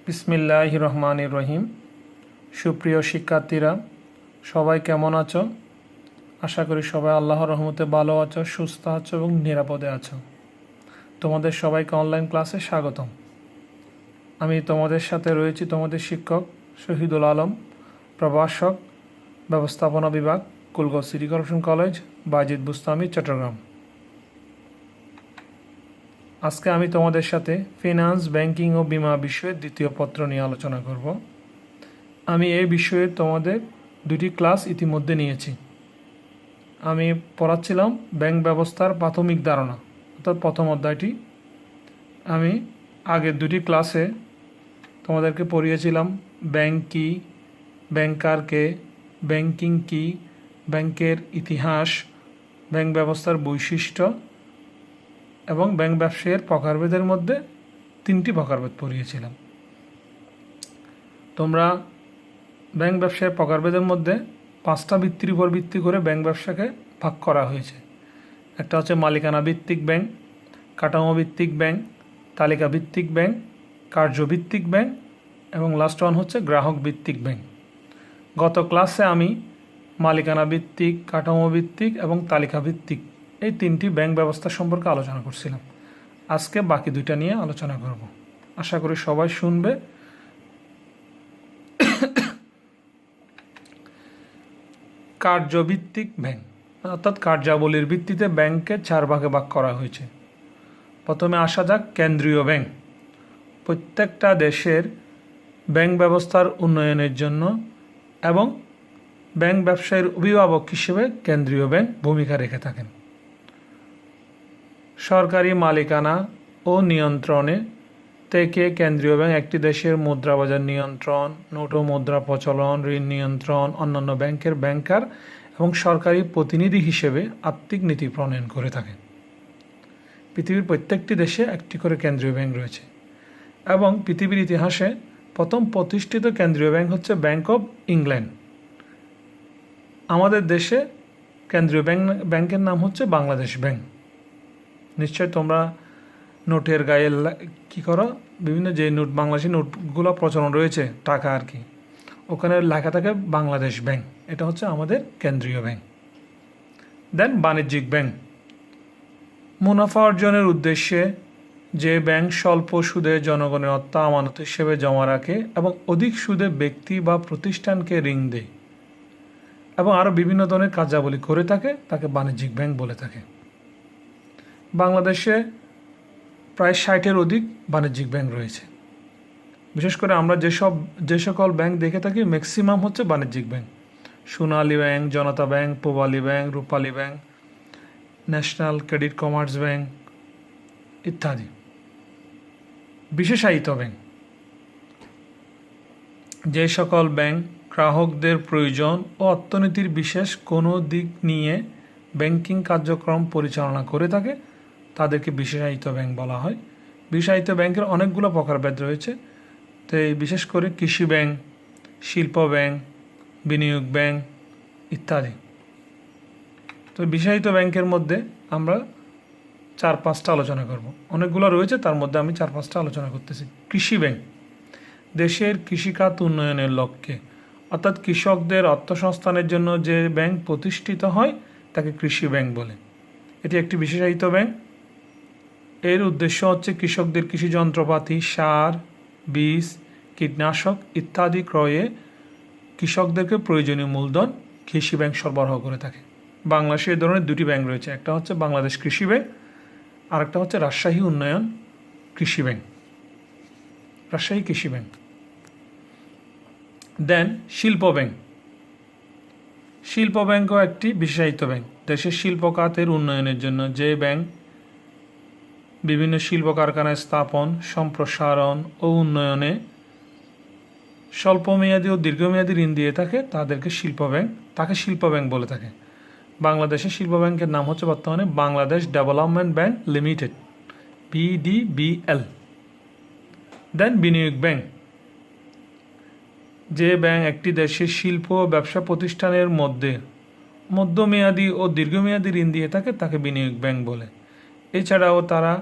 বিসমিল্লাহির রহমানির রহিম। সুপ্রিয় শিক্ষার্থীরা, সবাই কেমন আছো? আশা করি সবাই আল্লাহর রহমতে ভালো আছো, সুস্থ আছো এবং নিরাপদে আছো। তোমাদের সবাইকে অনলাইন ক্লাসে স্বাগতম। আমি তোমাদের সাথে রয়েছি তোমাদের শিক্ষক শহীদুল আলম, প্রভাষক, ব্যবস্থাপনা বিভাগ, কুলগাঁও সিটি কর্পোরেশন কলেজ, বাজিদ বুস্তামি, চট্টগ্রাম। আজকে আমি তোমাদের সাথে ফিনান্স, ব্যাংকিং ও বীমা বিষয়ের দ্বিতীয় পত্র নিয়ে আলোচনা করব। আমি এই বিষয়ে তোমাদের দুটি ক্লাস ইতিমধ্যে নিয়েছি। আমি পড়াচ্ছিলাম ব্যাংক ব্যবস্থার প্রাথমিক ধারণা, অর্থাৎ প্রথম অধ্যায়টি। আমি আগের দুটি ক্লাসে তোমাদেরকে পড়িয়েছিলাম ব্যাংক কী, ব্যাংকার কে, ব্যাংকিং কী, ব্যাংকের ইতিহাস, ব্যাংক ব্যবস্থার বৈশিষ্ট্য এবং ব্যাংক ব্যবসায়ের প্রকারভেদের মধ্যে তিনটি প্রকারভেদ পড়িয়েছিলাম। তোমরা ব্যাংক ব্যবসায়ের প্রকারভেদের মধ্যে পাঁচটা ভিত্তির উপর ভিত্তি করে ব্যাংক ব্যবসাকে ভাগ করা হয়েছে। একটা হচ্ছে মালিকানা ভিত্তিক ব্যাংক, কাঠামো ভিত্তিক ব্যাংক, তালিকা ভিত্তিক ব্যাংক, কার্যভিত্তিক ব্যাংক এবং লাস্ট ওয়ান হচ্ছে গ্রাহক ভিত্তিক ব্যাংক। গত ক্লাসে আমি মালিকানা ভিত্তিক, কাঠামো ভিত্তিক এবং তালিকা ভিত্তিক এই তিনটি ব্যাংক ব্যবস্থা সম্পর্কে আলোচনা করছিলাম। আজকে বাকি দুইটা নিয়ে আলোচনা করব। আশা করি সবাই শুনবে। কার্যভিত্তিক ব্যাংক, অর্থাৎ কার্যাবলীর ভিত্তিতে ব্যাংককে চার ভাগে ভাগ করা হয়েছে। প্রথমে আসা যাক কেন্দ্রীয় ব্যাংক। প্রত্যেকটা দেশের ব্যাংক ব্যবস্থার উন্নয়নের জন্য এবং ব্যাংক ব্যবসায়ের অভিভাবক হিসেবে কেন্দ্রীয় ব্যাংক ভূমিকা রেখে থাকেন। সরকারি মালিকানা ও নিয়ন্ত্রণে থেকে কেন্দ্রীয় ব্যাংক একটি দেশের মুদ্রা বাজার নিয়ন্ত্রণ, নোট ও মুদ্রা প্রচলন, ঋণ নিয়ন্ত্রণ, অন্যান্য ব্যাংকের ব্যাংকার এবং সরকারি প্রতিনিধি হিসেবে আর্থিক নীতি প্রণয়ন করে থাকে। পৃথিবীর প্রত্যেকটি দেশে একটি করে কেন্দ্রীয় ব্যাংক রয়েছে এবং পৃথিবীর ইতিহাসে প্রথম প্রতিষ্ঠিত কেন্দ্রীয় ব্যাংক হচ্ছে ব্যাংক অফ ইংল্যান্ড। আমাদের দেশে কেন্দ্রীয় ব্যাংকের নাম হচ্ছে বাংলাদেশ ব্যাংক। নিশ্চয় তোমরা নোটের গায়ে কী করো, বিভিন্ন যে নোট, বাংলাদেশি নোটগুলো প্রচলন রয়েছে, টাকা আর কি, ওখানে লেখা থাকে বাংলাদেশ ব্যাংক। এটা হচ্ছে আমাদের কেন্দ্রীয় ব্যাংক। দেন বাণিজ্যিক ব্যাংক, মুনাফা অর্জনের উদ্দেশ্যে যে ব্যাংক স্বল্প সুদে জনগণের অর্থ আমানত হিসেবে জমা রাখে এবং অধিক সুদে ব্যক্তি বা প্রতিষ্ঠানকে ঋণ দেয় এবং আরও বিভিন্ন ধরনের কার্যাবলী করে থাকে, তাকে বাণিজ্যিক ব্যাংক বলে থাকে। বাংলাদেশে প্রায় 60-এর অধিক বাণিজ্যিক ব্যাংক রয়েছে। বিশেষ করে আমরা যে সকল ব্যাংক দেখে থাকি ম্যাক্সিমাম হচ্ছে বাণিজ্যিক bank. Sonali bank, Janata bank, Pubali bank, Rupali bank, national credit commerce bank ইত্যাদি। বিশেষায়িত ব্যাংক, যে সকল ব্যাংক গ্রাহকদের প্রয়োজন ও অর্থনীতির বিশেষ কোনো দিক নিয়ে ব্যাংকিং কার্যক্রম পরিচালনা করে থাকে তাদেরকে বিশেষায়িত ব্যাংক বলা হয়। বিশেষায়িত ব্যাংকের অনেকগুলো প্রকারভেদ রয়েছে। তো এই বিশেষ করে কৃষি ব্যাংক, শিল্প ব্যাংক, বিনিয়োগ ব্যাংক ইত্যাদি। তো বিশেষায়িত ব্যাংকের মধ্যে আমরা 4-5টা আলোচনা করব। অনেকগুলো রয়েছে, তার মধ্যে আমি 4-5টা আলোচনা করতেছি। কৃষি ব্যাংক, দেশের কৃষিখাত উন্নয়নের লক্ষ্যে অর্থাৎ কৃষকদের অর্থসংস্থানের জন্য যে ব্যাংক প্রতিষ্ঠিত হয় তাকে কৃষি ব্যাংক বলে। এটি একটি বিশেষায়িত ব্যাংক। এর উদ্দেশ্য হচ্ছে কৃষকদের কৃষি যন্ত্রপাতি, সার, বীজ, কীটনাশক ইত্যাদি ক্রয়ে কৃষকদেরকে প্রয়োজনীয় মূলধন কৃষি ব্যাংক সরবরাহ করে থাকে। বাংলাদেশে এই ধরনের দুটি ব্যাংক রয়েছে, একটা হচ্ছে বাংলাদেশ কৃষি ব্যাংক আর একটা হচ্ছে রাজশাহী উন্নয়ন কৃষি ব্যাংক, রাজশাহী কৃষি ব্যাংক। দেন শিল্প ব্যাংক। শিল্প ব্যাংকও একটি বিশেষায়িত ব্যাংক। দেশের শিল্প খাতের উন্নয়নের জন্য যে ব্যাংক বিভিন্ন শিল্প কারখানায় স্থাপন, সম্প্রসারণ ও উন্নয়নে স্বল্পমেয়াদী ও দীর্ঘমেয়াদী ঋণ দিয়ে থাকে তাকে শিল্প ব্যাংক বলে থাকে। বাংলাদেশের শিল্প ব্যাংকের নাম হচ্ছে বর্তমানে Bangladesh development bank limited, BDBL। দেন বিনিয়োগ ব্যাংক, যে ব্যাংক একটি দেশের শিল্প ও ব্যবসা প্রতিষ্ঠানের মধ্যে মধ্যমেয়াদী ও দীর্ঘমেয়াদী ঋণ দিয়ে থাকে তাকে বিনিয়োগ ব্যাংক বলে। এছাড়াও তারা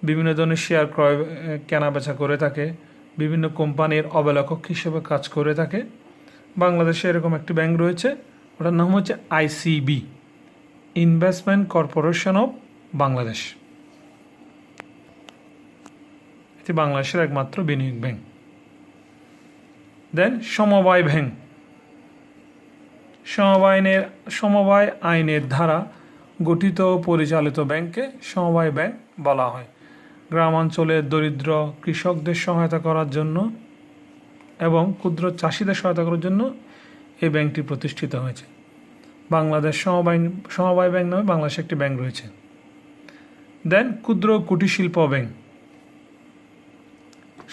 বিভিন্ন ধরনের শেয়ার ক্রয় কেনা বেচা করে থাকে, বিভিন্ন কোম্পানির অবলেখক হিসেবে কাজ করে থাকে। বাংলাদেশে এরকম একটি ব্যাংক রয়েছে, ওটার নাম হচ্ছে ICB, investment corporation of Bangladesh. এটি বাংলাদেশের একমাত্র বিনিয়োগ ব্যাংক। দেন সমবায় ব্যাংক। সমবায় আইনের ধারা গঠিত ও পরিচালিত ব্যাংককে সমবায় ব্যাংক বলা হয়। গ্রামাঞ্চলের দরিদ্র কৃষকদের সহায়তা করার জন্য এবং ক্ষুদ্র চাষিদের সহায়তা করার জন্য এই ব্যাংকটি প্রতিষ্ঠিত হয়েছে। বাংলাদেশ সমবায় ব্যাংক নামে বাংলাদেশে একটি ব্যাংক রয়েছে। দেন ক্ষুদ্র কুটির শিল্প ব্যাংক।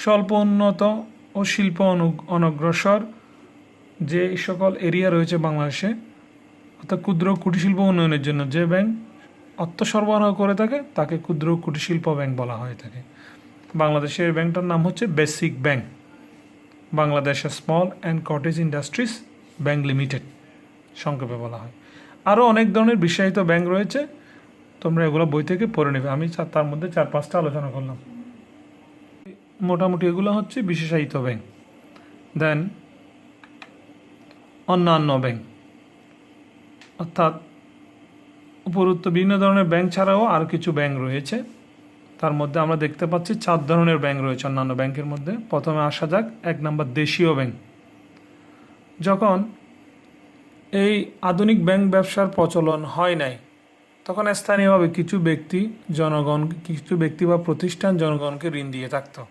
স্বল্প উন্নত ও শিল্প অনগ্রসর যে সকল এরিয়া রয়েছে বাংলাদেশে, অর্থাৎ ক্ষুদ্র কুটির শিল্প উন্নয়নের জন্য যে ব্যাংক অর্থ সরবরাহ করে থাকে তাকে ক্ষুদ্র কুটির শিল্প ব্যাংক বলা হয়ে থাকে। বাংলাদেশের ব্যাংকটার নাম হচ্ছে basic bank, Bangladesh small and cottage industries bank limited সংক্ষেপে বলা হয়। আরও অনেক ধরনের বিশ্বায়িত ব্যাংক রয়েছে, তোমরা এগুলো বই থেকে পড়ে নেবে। আমি তার মধ্যে 4-5টা আলোচনা করলাম। মোটামুটি এগুলো হচ্ছে বিশেষায়িত ব্যাংক। দেন অন্যান্য ব্যাংক, অর্থাৎ উপরোক্ত বিভিন্ন ধরনের ব্যাংক ছাড়াও আরও কিছু ব্যাংক রয়েছে। তার মধ্যে আমরা দেখতে পাচ্ছি 4 ধরনের ব্যাংক রয়েছে অন্যান্য ব্যাংকের মধ্যে। প্রথমে আসা যাক 1 নম্বর দেশীয় ব্যাংক। যখন এই আধুনিক ব্যাংক ব্যবসার প্রচলন হয় নাই, তখন স্থানীয়ভাবে কিছু ব্যক্তি বা প্রতিষ্ঠান জনগণকে ঋণ দিয়ে থাকতো।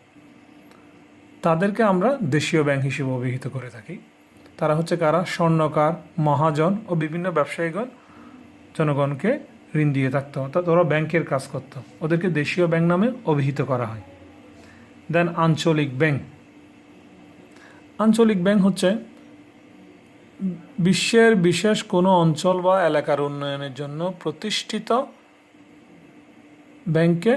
তাদেরকে আমরা দেশীয় ব্যাংক হিসেবে অভিহিত করে থাকি। তারা হচ্ছে কারা? স্বর্ণকার, মহাজন ও বিভিন্ন ব্যবসায়ীগণ জনগণকে ঋণ দিয়ে থাকতো, অর্থাৎ ওরা ব্যাংকের কাজ করতো। ওদেরকে দেশীয় ব্যাংক নামে অভিহিত করা হয়। দেন আঞ্চলিক ব্যাংক। আঞ্চলিক ব্যাংক হচ্ছে বিশ্বের বিশেষ কোনো অঞ্চল বা এলাকার উন্নয়নের জন্য প্রতিষ্ঠিত ব্যাংককে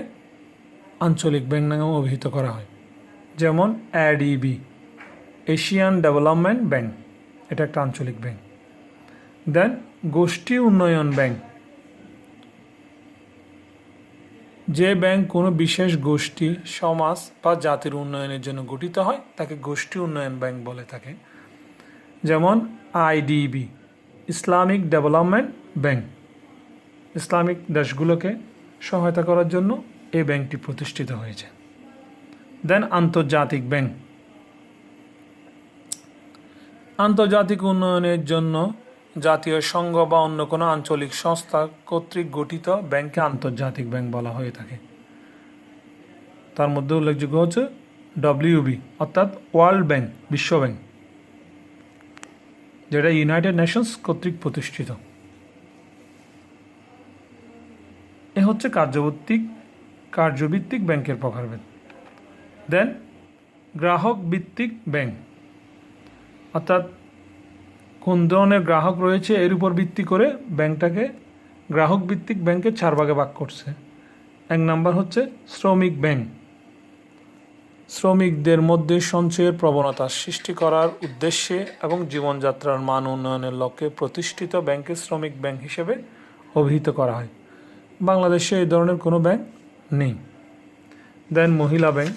আঞ্চলিক ব্যাংক নামে অভিহিত করা হয়। যেমন এডিবি, এশিয়ান ডেভেলপমেন্ট ব্যাংক, এটা একটা আঞ্চলিক ব্যাংক। দেন গোষ্ঠী উন্নয়ন ব্যাংক। যে ব্যাংক কোনো বিশেষ গোষ্ঠী, সমাজ বা জাতির উন্নয়নের জন্য গঠিত হয় তাকে গোষ্ঠী উন্নয়ন ব্যাংক বলে থাকে। যেমন IDB, Islamic development bank, Islamic দেশগুলোকে সহায়তা করার জন্য এই ব্যাংকটি প্রতিষ্ঠিত হয়েছে। দেন আন্তর্জাতিক ব্যাংক। আন্তর্জাতিক উন্নয়নের জন্য জাতীয় সংঘ বা অন্য কোনো আঞ্চলিক সংস্থা কর্তৃক গঠিত ব্যাংককে আন্তর্জাতিক ব্যাংক বলা হয়ে থাকে। তার মধ্যে উল্লেখযোগ্য হচ্ছে ডব্লিউবি, অর্থাৎ ওয়ার্ল্ড ব্যাংক, বিশ্ব ব্যাংক, যেটা ইউনাইটেড নেশনস কর্তৃক প্রতিষ্ঠিত। এ হচ্ছে কার্যভিত্তিক ব্যাংকের প্রকারভেদ। দেন গ্রাহক ভিত্তিক ব্যাংক, অর্থাৎ কোন ধরনের গ্রাহক রয়েছে এর উপর ভিত্তি করে ব্যাংকটাকে গ্রাহক ভিত্তিক ব্যাংকে 4 ভাগে ভাগ করছে। 1 নাম্বার হচ্ছে শ্রমিক ব্যাংক। শ্রমিকদের মধ্যে সঞ্চয়ের প্রবণতা সৃষ্টি করার উদ্দেশ্যে এবং জীবনযাত্রার মান উন্নয়নের লক্ষ্যে প্রতিষ্ঠিত ব্যাংককে শ্রমিক ব্যাংক হিসেবে অভিহিত করা হয়। বাংলাদেশে এই ধরনের কোনো ব্যাংক নেই। দেন মহিলা ব্যাংক।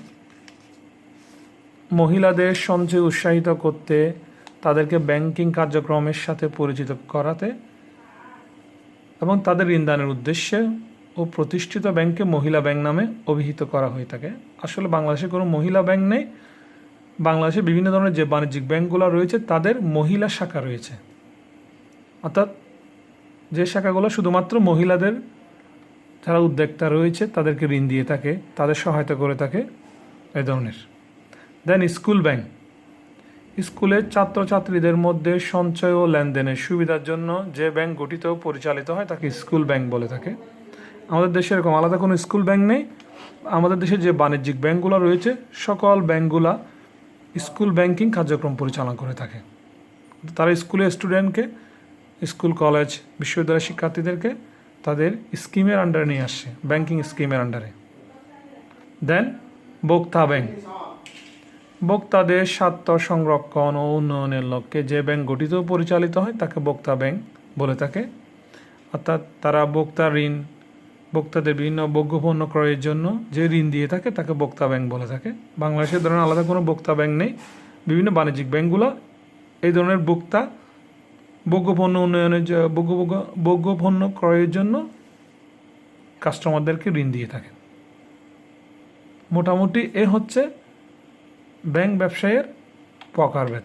মহিলাদের সঞ্চয় উৎসাহিত করতে, তাদেরকে ব্যাংকিং কার্যক্রমের সাথে পরিচিত করাতে এবং তাদের ঋণদানের উদ্দেশ্যে ও প্রতিষ্ঠিত ব্যাংককে মহিলা ব্যাংক নামে অভিহিত করা হয়ে থাকে। আসলে বাংলাদেশে কোনো মহিলা ব্যাংক নেই। বাংলাদেশে বিভিন্ন ধরনের যে বাণিজ্যিক ব্যাংকগুলো রয়েছে তাদের মহিলা শাখা রয়েছে, অর্থাৎ যে শাখাগুলো শুধুমাত্র মহিলাদের যারা উদ্যোক্তা রয়েছে তাদেরকে ঋণ দিয়ে থাকে, তাদের সহায়তা করে থাকে, এই ধরনের। দেন স্কুল ব্যাংক। স্কুলের ছাত্রছাত্রীদের মধ্যে সঞ্চয় ও লেনদেনের সুবিধার জন্য যে ব্যাংক গঠিত ও পরিচালিত হয় তাকে স্কুল ব্যাংক বলে থাকে। আমাদের দেশে এরকম আলাদা কোনো স্কুল ব্যাংক নেই। আমাদের দেশে যে বাণিজ্যিক ব্যাংকগুলো রয়েছে সকল ব্যাংকগুলা স্কুল ব্যাংকিং কার্যক্রম পরিচালনা করে থাকে। তারা স্কুলের স্টুডেন্টকে, স্কুল কলেজ বিশ্ববিদ্যালয়ের শিক্ষার্থীদেরকে তাদের স্কিমের আন্ডারে নিয়ে আসছে, ব্যাংকিং স্কিমের আন্ডারে। দেন ভোক্তা ব্যাংক। ভোক্তাদের স্বার্থ সংরক্ষণ ও উন্নয়নের লক্ষ্যে যে ব্যাংক গঠিত ও পরিচালিত হয় তাকে ভোক্তা ব্যাংক বলে থাকে। অর্থাৎ তারা ভোক্তা ঋণ ভোক্তাদের বিভিন্ন ভোগ্যপণ্য ক্রয়ের জন্য যে ঋণ দিয়ে থাকে তাকে ভোক্তা ব্যাংক বলে থাকে। বাংলাদেশে ধরনের আলাদা কোনো ভোক্তা ব্যাংক নেই। বিভিন্ন বাণিজ্যিক ব্যাংকগুলো এই ধরনের ভোগ্যপণ্য উন্নয়নের ভোগ্যপণ্য ক্রয়ের জন্য কাস্টমারদেরকে ঋণ দিয়ে থাকে। মোটামুটি এ হচ্ছে ব্যাংক ব্যবসায়ের প্রকারভেদ।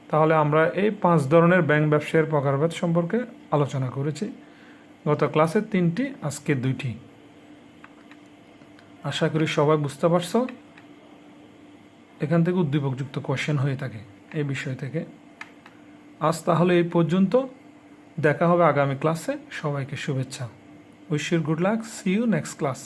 তাহলে আমরা এই 5 ধরনের ব্যাংক ব্যবসায়ের প্রকারভেদ সম্পর্কে আলোচনা করেছি। গত ক্লাসে 3টি, আজকে 2টি। আশা করি সবাই বুঝতে পারছো। এখান থেকে উদ্দীপকযুক্ত কোয়েশ্চেন হয়ে থাকে এই বিষয় থেকে। আজ তাহলে এই পর্যন্ত, দেখা হবে আগামী ক্লাসে। সবাইকে শুভেচ্ছা। Wish you good luck. See you next class.